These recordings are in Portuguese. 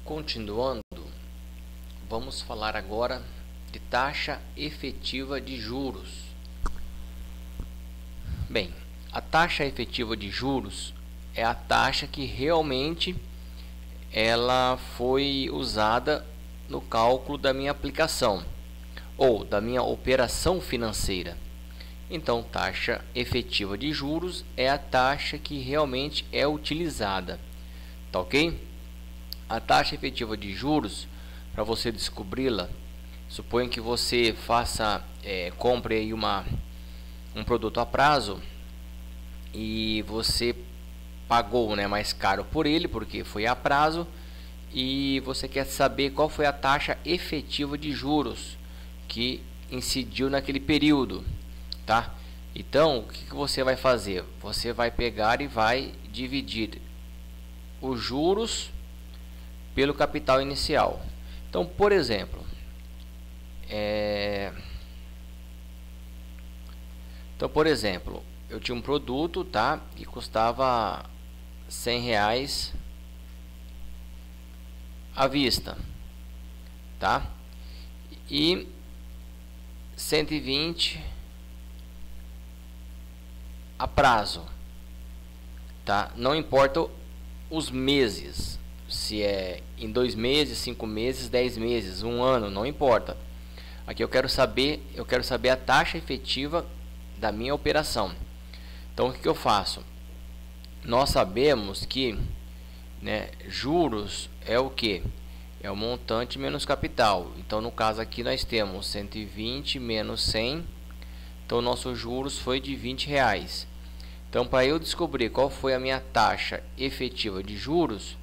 Continuando, vamos falar agora de taxa efetiva de juros. Bem, a taxa efetiva de juros é a taxa que realmente ela foi usada no cálculo da minha aplicação ou da minha operação financeira. Então, taxa efetiva de juros é a taxa que realmente é utilizada, tá ok? A taxa efetiva de juros, para você descobri-la, suponha que você compre aí um produto a prazo e você pagou, mais caro por ele, porque foi a prazo, e você quer saber qual foi a taxa efetiva de juros que incidiu naquele período, tá? Então, o que você vai fazer? Você vai pegar e vai dividir os juros pelo capital inicial. Então, por exemplo, eu tinha um produto, tá, que custava R$100 à vista, tá, e 120 a prazo, tá? Não importa os meses, se é em 2 meses, 5 meses, 10 meses, 1 ano, não importa. Aqui eu quero saber a taxa efetiva da minha operação. Então, o que eu faço? Nós sabemos que, juros é o que? É o montante menos capital. Então, no caso aqui nós temos 120 menos 100. Então, nossos juros foi de R$20. Então, para eu descobrir qual foi a minha taxa efetiva de juros,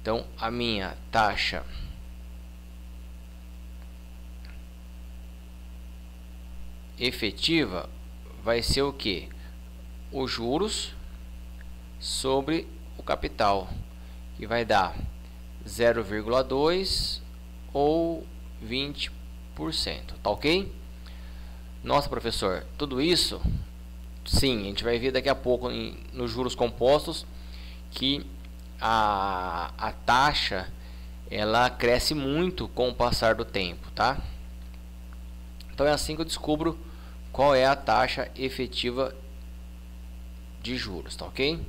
então a minha taxa efetiva vai ser o que? Os juros sobre o capital, que vai dar 0,2 ou 20%, tá ok? Nossa, professor, tudo isso? Sim, a gente vai ver daqui a pouco nos juros compostos que a taxa ela cresce muito com o passar do tempo, tá? Então é assim que eu descubro qual é a taxa efetiva de juros, tá ok?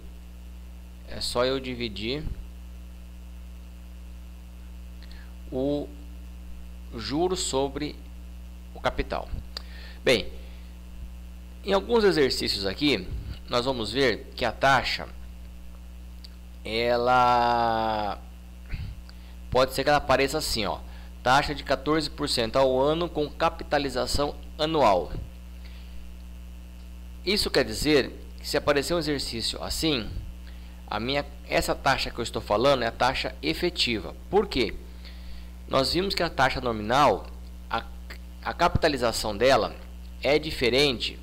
É só eu dividir o juros sobre o capital. Bem, em alguns exercícios aqui nós vamos ver que a taxa ela pode ser que ela apareça assim, ó, taxa de 14% ao ano com capitalização anual. Isso quer dizer que se aparecer um exercício assim, essa taxa que eu estou falando é a taxa efetiva. Por quê? Nós vimos que a taxa nominal, a capitalização dela é diferente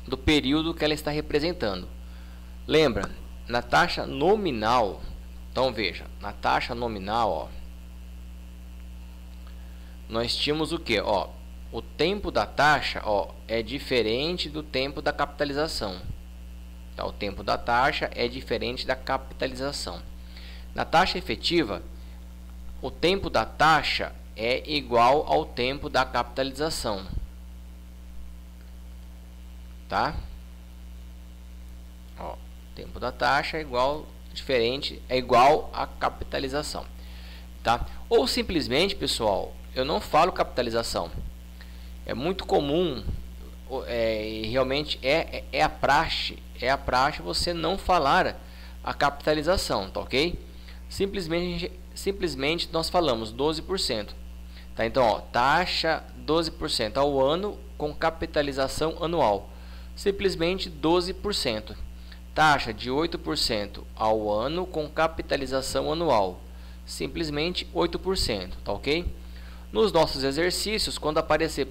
do período que ela está representando. Lembra? Na taxa nominal, então veja, na taxa nominal, ó, nós tínhamos o que? Ó, o tempo da taxa, ó, é diferente do tempo da capitalização. Tá? O tempo da taxa é diferente da capitalização. Na taxa efetiva, o tempo da taxa é igual ao tempo da capitalização, tá? Ó, o tempo da taxa é igual à capitalização, tá? Ou simplesmente, pessoal, eu não falo capitalização. É muito comum, realmente é a praxe você não falar a capitalização, tá ok? Simplesmente nós falamos 12%, tá? Então, ó, taxa 12% ao ano com capitalização anual, simplesmente 12%. Taxa de 8% ao ano com capitalização anual, simplesmente 8%, tá ok? Nos nossos exercícios, quando aparecer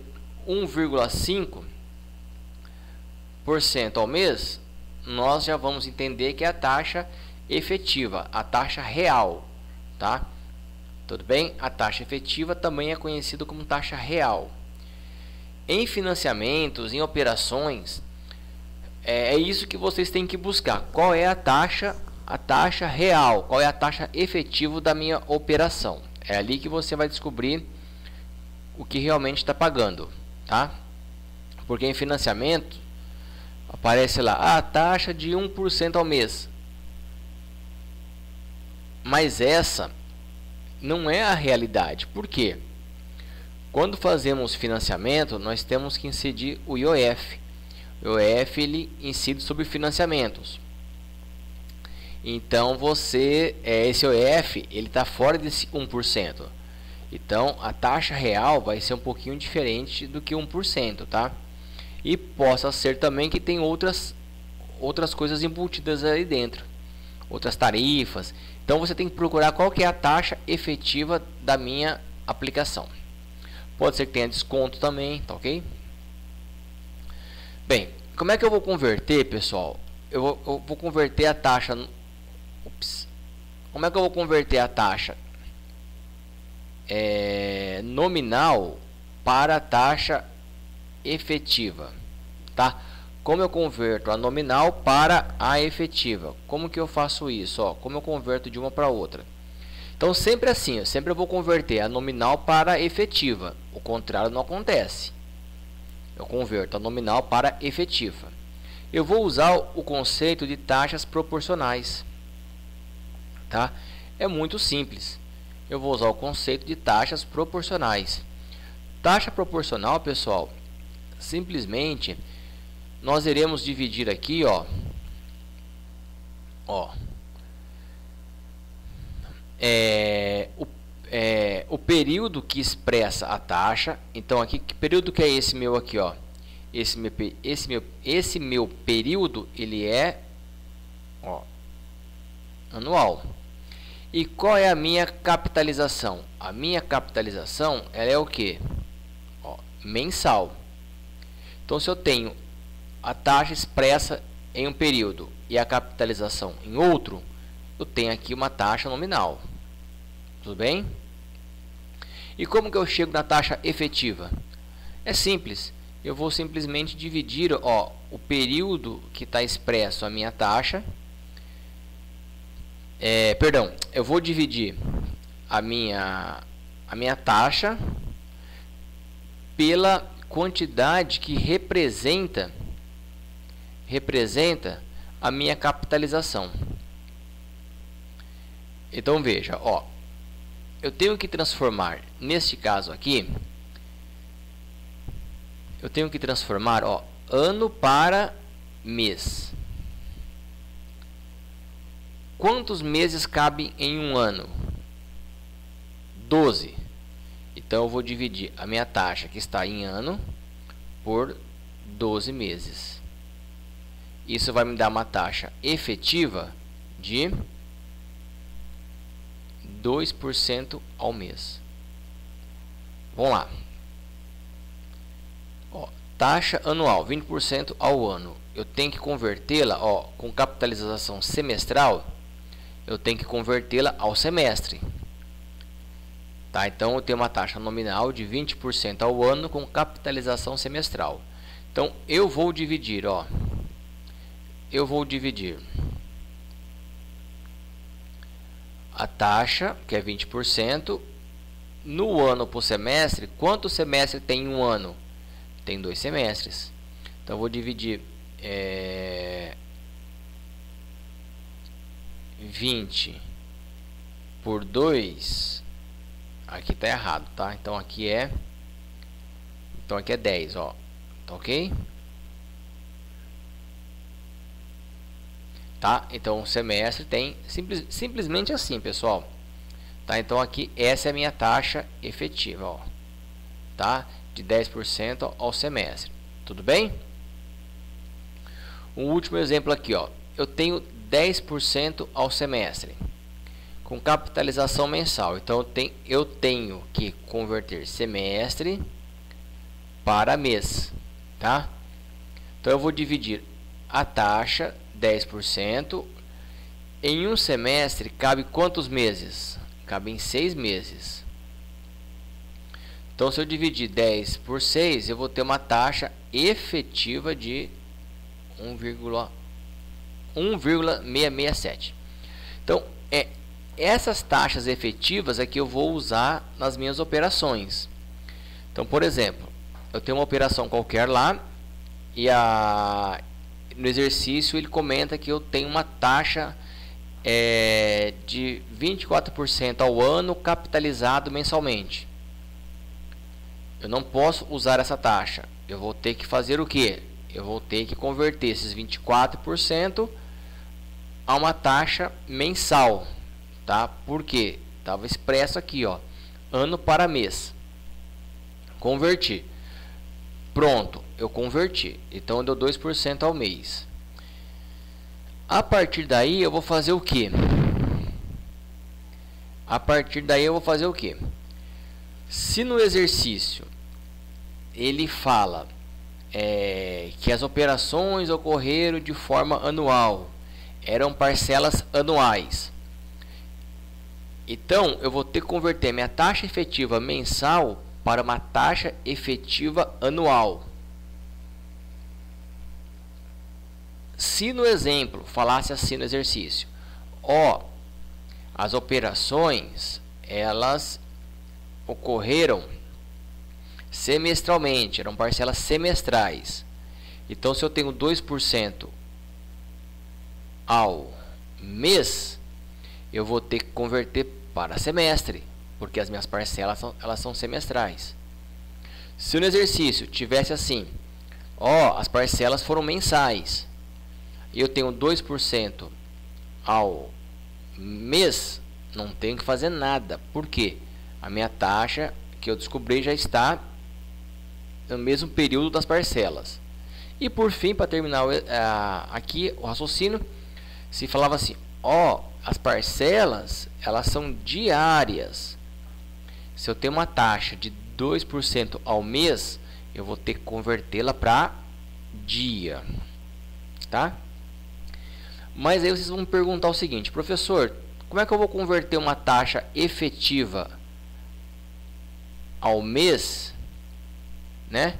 1,5% ao mês, nós já vamos entender que é a taxa efetiva, a taxa real, tá? Tudo bem? A taxa efetiva também é conhecida como taxa real. Em financiamentos, em operações, é isso que vocês têm que buscar. Qual é a taxa a taxa real, qual é a taxa efetiva da minha operação. É ali que você vai descobrir o que realmente está pagando, tá? Porque em financiamento aparece lá a taxa de 1% ao mês. Mas essa não é a realidade. Por quê? Quando fazemos financiamento, nós temos que incidir o IOF. O IOF ele incide sobre financiamentos. Então esse IOF ele está fora desse 1%. Então a taxa real vai ser um pouquinho diferente do que 1%, tá? E possa ser também que tem outras coisas embutidas ali dentro, outras tarifas. Então você tem que procurar qual que é a taxa efetiva da minha aplicação. Pode ser que tenha desconto também, tá ok? Bem, como é que eu vou converter, pessoal? Eu vou converter a taxa. Como é que eu vou converter a taxa nominal para a taxa efetiva, tá? Como eu converto a nominal para a efetiva? Como que eu faço isso? Ó, como eu converto de uma para outra? Então sempre assim, eu sempre vou converter a nominal para a efetiva. O contrário não acontece. Eu converto a nominal para a efetiva. Eu vou usar o conceito de taxas proporcionais, tá? É muito simples. Eu vou usar o conceito de taxas proporcionais. Taxa proporcional, pessoal, simplesmente nós iremos dividir aqui, ó, o período que expressa a taxa. Então aqui, que período que é esse meu aqui, ó? Esse meu período ele é, ó, anual. E qual é a minha capitalização? A minha capitalização ela é o que? Mensal. Então se eu tenho a taxa expressa em um período e a capitalização em outro, eu tenho aqui uma taxa nominal. Tudo bem? E como que eu chego na taxa efetiva? É simples. Eu vou simplesmente dividir, ó, o período que está expresso a minha taxa. Eu vou dividir a minha taxa pela quantidade que representa a minha capitalização. Então veja, ó, eu tenho que transformar, neste caso aqui, eu tenho que transformar, ó, ano para mês. Quantos meses cabem em um ano? 12. Então eu vou dividir a minha taxa que está em ano por 12 meses. Isso vai me dar uma taxa efetiva de 2% ao mês. Vamos lá. Ó, taxa anual 20% ao ano. Eu tenho que convertê-la, ó, com capitalização semestral. Eu tenho que convertê-la ao semestre. Tá? Então eu tenho uma taxa nominal de 20% ao ano com capitalização semestral. Então eu vou dividir, ó, a taxa, que é 20%, no ano por semestre. Quanto semestre tem um ano? Tem 2 semestres. Então eu vou dividir 20 por 2. Aqui está errado, tá? Então aqui é 10, ó. Tá ok? Tá? Então o semestre tem simplesmente assim, pessoal. Tá? Então aqui essa é a minha taxa efetiva, ó. Tá? De 10% ao semestre. Tudo bem? Um último exemplo aqui, ó. Eu tenho 10% ao semestre com capitalização mensal. Então eu tenho que converter semestre para mês, tá? Então eu vou dividir a taxa 10% em um semestre. Cabe quantos meses? Cabe em 6 meses. Então se eu dividir 10 por 6, eu vou ter uma taxa efetiva de 1,667. É essas taxas efetivas é que eu vou usar nas minhas operações. Então, por exemplo, eu tenho uma operação qualquer lá e no exercício ele comenta que eu tenho uma taxa de 24% ao ano capitalizado mensalmente. Eu não posso usar essa taxa. Eu vou ter que fazer o quê? Eu vou ter que converter esses 24% a uma taxa mensal, tá? Por quê? Estava expresso aqui, ó, ano para mês. Converti. Pronto, eu converti. Então deu 2% ao mês. A partir daí eu vou fazer o quê? Se no exercício ele fala que as operações ocorreram de forma anual, eram parcelas anuais, então eu vou ter que converter minha taxa efetiva mensal para uma taxa efetiva anual. Se no exemplo falasse assim no exercício, as operações elas ocorreram semestralmente, eram parcelas semestrais. Então, se eu tenho 2% ao mês, eu vou ter que converter para semestre, porque as minhas parcelas elas são semestrais. Se no exercício tivesse assim, as parcelas foram mensais, e eu tenho 2% ao mês, não tenho que fazer nada. Por quê? A minha taxa que eu descobri já está no mesmo período das parcelas. E por fim, para terminar aqui o raciocínio, se falava assim, as parcelas elas são diárias. Se eu tenho uma taxa de 2% ao mês, eu vou ter que convertê-la para dia, tá? Mas aí vocês vão me perguntar o seguinte, professor, como é que eu vou converter uma taxa efetiva ao mês, né,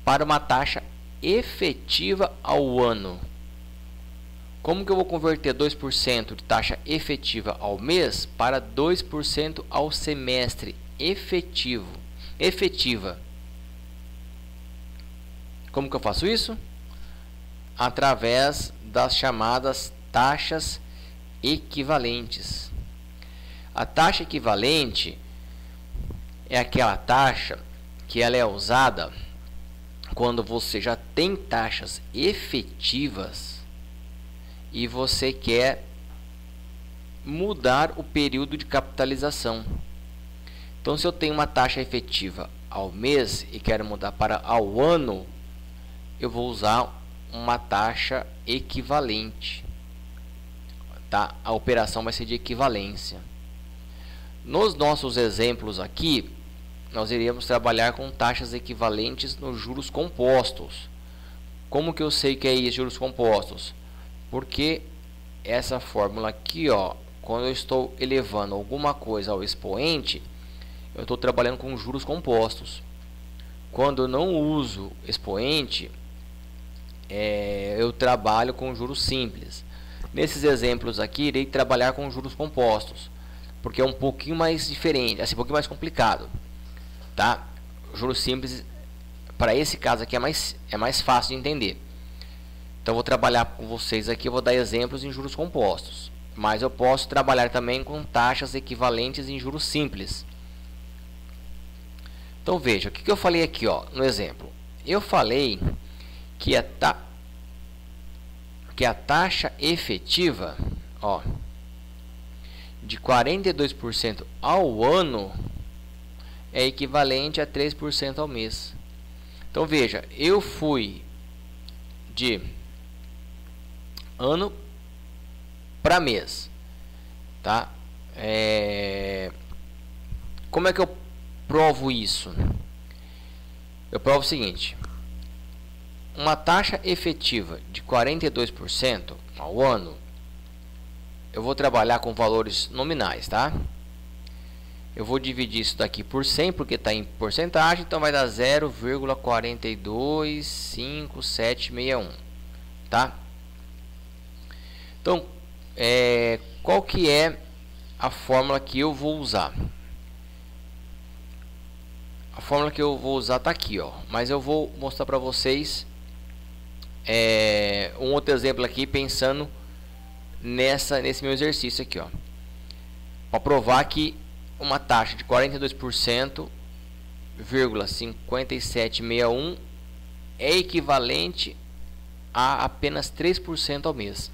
para uma taxa efetiva ao ano? Como que eu vou converter 2% de taxa efetiva ao mês para 2% ao semestre efetiva? Como que eu faço isso? Através das chamadas taxas equivalentes. A taxa equivalente é aquela taxa que ela é usada quando você já tem taxas efetivas e você quer mudar o período de capitalização. Então, se eu tenho uma taxa efetiva ao mês e quero mudar para ao ano, eu vou usar uma taxa equivalente, tá? A operação vai ser de equivalência. Nos nossos exemplos aqui, nós iremos trabalhar com taxas equivalentes nos juros compostos. Como que eu sei que é isso, juros compostos? Porque essa fórmula aqui, quando eu estou elevando alguma coisa ao expoente, eu estou trabalhando com juros compostos. Quando eu não uso expoente, eu trabalho com juros simples. Nesses exemplos aqui, irei trabalhar com juros compostos, porque é um pouquinho mais diferente, assim, um pouquinho mais complicado, tá? Juros simples, para esse caso aqui, é mais fácil de entender. Então, vou trabalhar com vocês aqui, eu vou dar exemplos em juros compostos, mas eu posso trabalhar também com taxas equivalentes em juros simples. Então, veja, o que eu falei aqui, no exemplo. Eu falei que a taxa efetiva, de 42% ao ano é equivalente a 3% ao mês. Então, veja, eu fui de ano para mês, tá? Como é que eu provo isso? Eu provo o seguinte: uma taxa efetiva de 42% ao ano, eu vou trabalhar com valores nominais, tá? Eu vou dividir isso daqui por 100, porque está em porcentagem, então vai dar 0,4256761, tá? Então, qual que é a fórmula que eu vou usar. A fórmula que eu vou usar está aqui, ó. Mas eu vou mostrar para vocês um outro exemplo aqui, pensando nesse meu exercício aqui, ó, para provar que uma taxa de 42,5761 é equivalente a apenas 3% ao mês.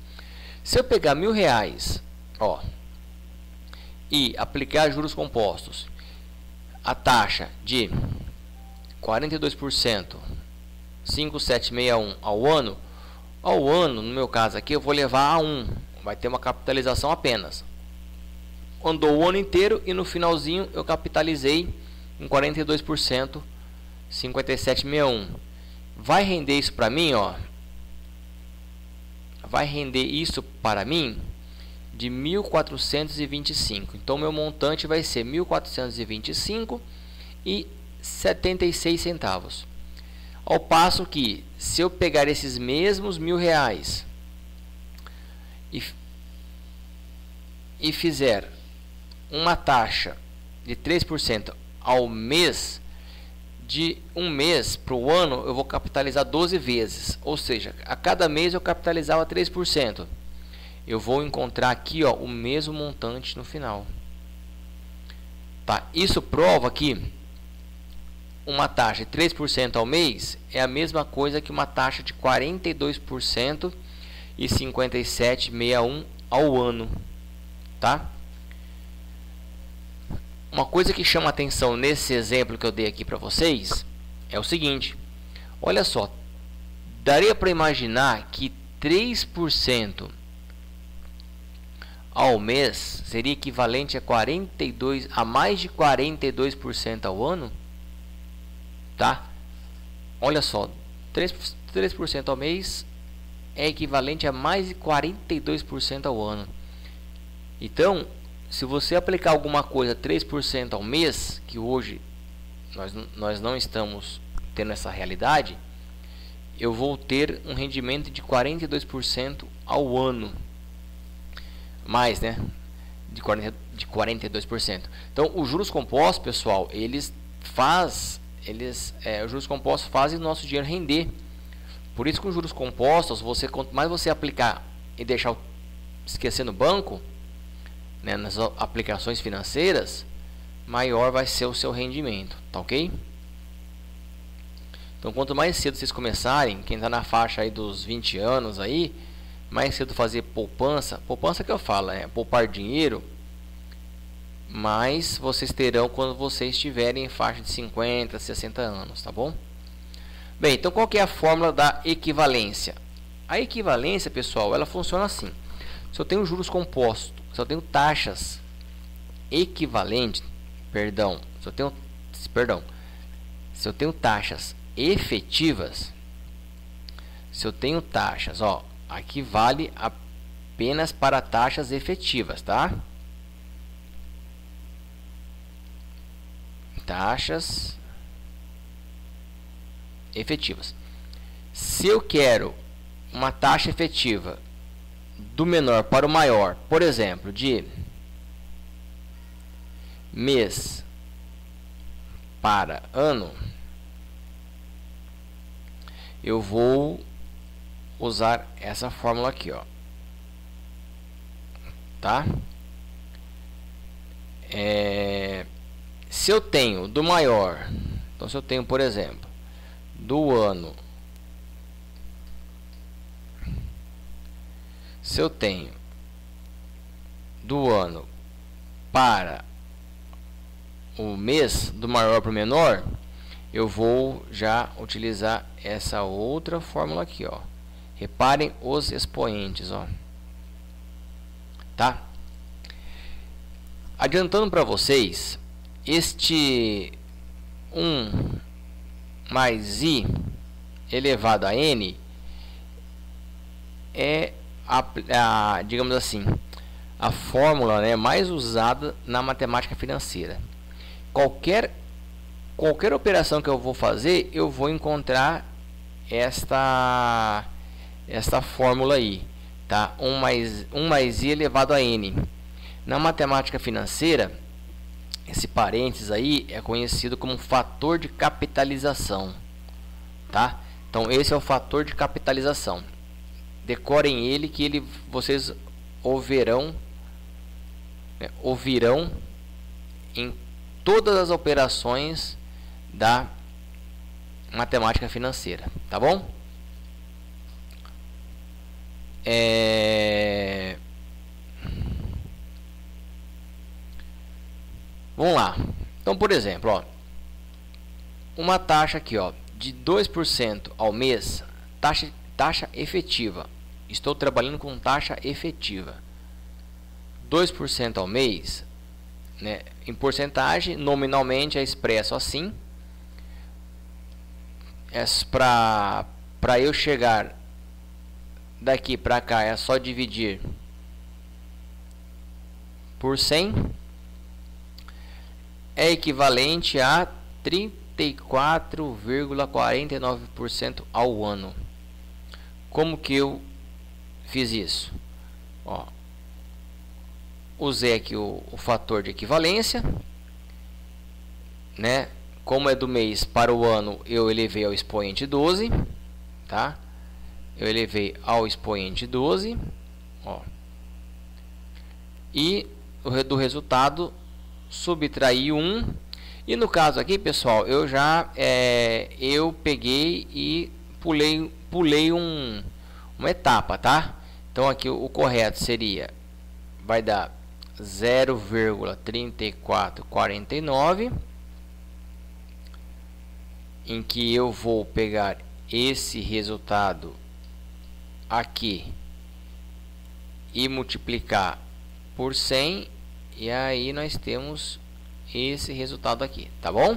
Se eu pegar R$1.000, ó, e aplicar juros compostos, a taxa de 42%, 5,761 ao ano, no meu caso aqui, eu vou levar a 1, vai ter uma capitalização apenas. Andou o ano inteiro e no finalzinho eu capitalizei em 42%, 5761. Vai render isso para mim, ó. Vai render isso para mim de 1.425. Então meu montante vai ser 1.425,76. Ao passo que, se eu pegar esses mesmos R$1.000 e fizer uma taxa de 3% ao mês, de um mês para o ano eu vou capitalizar 12 vezes, ou seja, a cada mês eu capitalizava 3%. Eu vou encontrar aqui, ó, o mesmo montante no final. Tá? Isso prova que uma taxa de 3% ao mês é a mesma coisa que uma taxa de 42% e 57,61 ao ano, tá? Uma coisa que chama atenção nesse exemplo que eu dei aqui para vocês é o seguinte: olha só, daria para imaginar que 3% ao mês seria equivalente a mais de 42% ao ano, tá? Olha só, 3% ao mês é equivalente a mais de 42% ao ano. Então, se você aplicar alguma coisa 3% ao mês, que hoje nós não estamos tendo essa realidade, eu vou ter um rendimento de 42% ao ano. Mais, né? De 42%. Então, os juros compostos, pessoal, os juros compostos fazem o nosso dinheiro render. Por isso que os juros compostos, quanto mais você aplicar e deixar esquecer no banco, né, nas aplicações financeiras, maior vai ser o seu rendimento, tá ok? Então, quanto mais cedo vocês começarem, quem está na faixa aí dos 20 anos aí, mais cedo fazer poupança que eu falo, poupar dinheiro, mais vocês terão quando vocês estiverem em faixa de 50, 60 anos, tá bom? Bem, então qual que é a fórmula da equivalência? A equivalência, pessoal, ela funciona assim: se eu tenho juros compostos, se eu tenho taxas equivalentes, se eu tenho taxas efetivas, ó, aqui vale apenas para taxas efetivas, tá? Taxas efetivas. Se eu quero uma taxa efetiva do menor para o maior, por exemplo, de mês para ano, eu vou usar essa fórmula aqui, ó, tá? Se eu tenho do maior, então se eu tenho, por exemplo, do ano, se eu tenho do ano para o mês, do maior para o menor, eu vou já utilizar essa outra fórmula aqui, ó. Reparem os expoentes, ó. Tá? Adiantando para vocês, este 1 mais i elevado a n é digamos assim, a fórmula, né, mais usada na matemática financeira. Qualquer operação que eu vou fazer, eu vou encontrar esta fórmula aí, tá? 1 mais i elevado a n. Na matemática financeira, esse parênteses aí é conhecido como fator de capitalização, tá? Então esse é o fator de capitalização. Decorem ele que vocês ouvirão em todas as operações da matemática financeira, tá bom? Vamos lá. Então, por exemplo, ó, uma taxa aqui, ó, de 2% ao mês, taxa efetiva. Estou trabalhando com taxa efetiva. 2% ao mês, né, em porcentagem, nominalmente é expresso assim. Para eu chegar daqui para cá é só dividir por 100. É equivalente a 34,49% ao ano. Como que eu fiz isso? Ó, usei aqui o fator de equivalência, né? Como é do mês para o ano, eu elevei ao expoente 12, tá? Eu elevei ao expoente 12, ó. E do resultado subtrair 1. E no caso aqui, pessoal, eu já eu peguei e pulei uma etapa, tá? Então aqui o correto seria, vai dar 0,3449, em que eu vou pegar esse resultado aqui e multiplicar por 100, e aí nós temos esse resultado aqui, tá bom?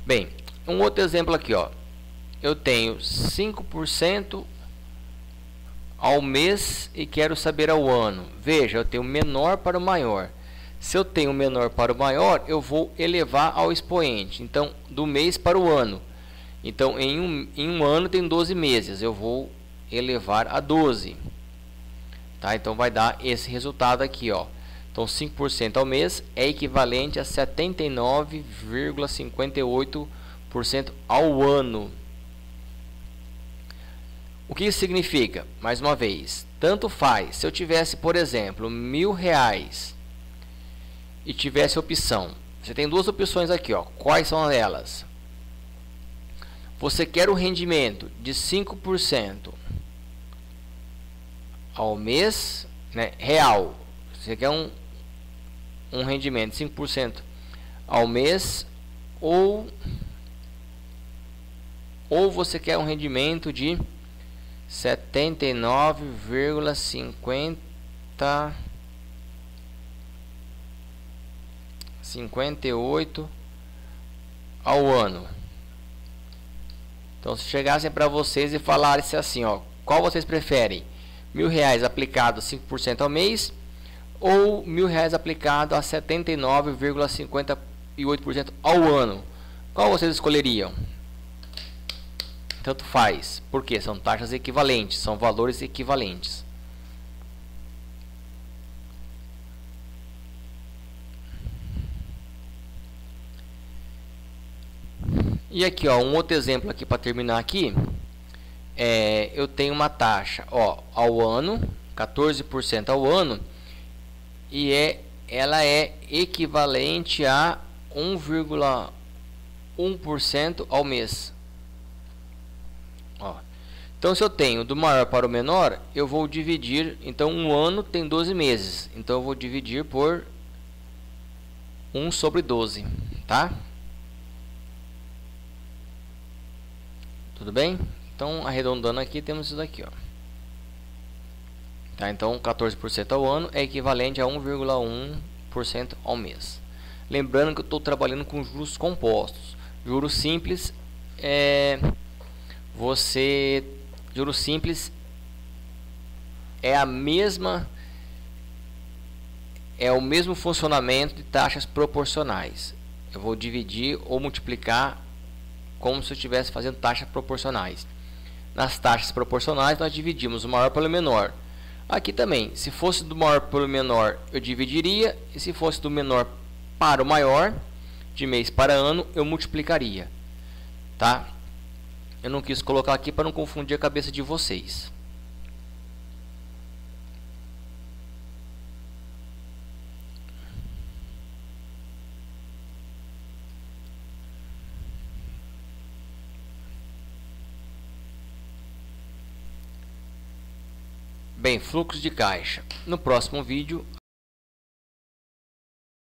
Bem, um outro exemplo aqui, ó. Eu tenho 5% ao mês e quero saber ao ano. Veja, eu tenho menor para o maior. Se eu tenho menor para o maior, eu vou elevar ao expoente. Então, do mês para o ano. Então, em um ano tem 12 meses. Eu vou elevar a 12. Tá? Então, vai dar esse resultado aqui, ó. Então, 5% ao mês é equivalente a 79,58% ao ano. O que isso significa? Mais uma vez, tanto faz. Se eu tivesse, por exemplo, R$1.000 e tivesse opção, você tem duas opções aqui, ó. Quais são elas? Você quer o rendimento de 5% ao mês, né, real. Você quer um rendimento de 5% ao mês, ou você quer um rendimento de 79,58 ao ano. Então, se chegassem para vocês e falassem assim, ó, qual vocês preferem? R$1.000 aplicado 5% ao mês, ou R$1.000 aplicado a 79,58% ao ano? Qual vocês escolheriam? Tanto faz, porque são taxas equivalentes, são valores equivalentes. E aqui, ó, um outro exemplo aqui para terminar aqui. Eu tenho uma taxa, ó, ao ano, 14% ao ano, e ela é equivalente a 1,1% ao mês. Ó. Então, se eu tenho do maior para o menor, eu vou dividir. Então, um ano tem 12 meses. Então, eu vou dividir por 1 sobre 12. Tá? Tudo bem? Então, arredondando aqui, temos isso daqui. Ó. Tá? Então, 14% ao ano é equivalente a 1,1% ao mês. Lembrando que eu estou trabalhando com juros compostos. Juros simples juros simples é o mesmo funcionamento de taxas proporcionais. Eu vou dividir ou multiplicar como se eu estivesse fazendo taxas proporcionais. Nas taxas proporcionais nós dividimos o maior pelo menor. Aqui também, se fosse do maior para o menor, eu dividiria, e se fosse do menor para o maior, de mês para ano, eu multiplicaria, tá? Eu não quis colocar aqui para não confundir a cabeça de vocês. Bem, fluxo de caixa. No próximo vídeo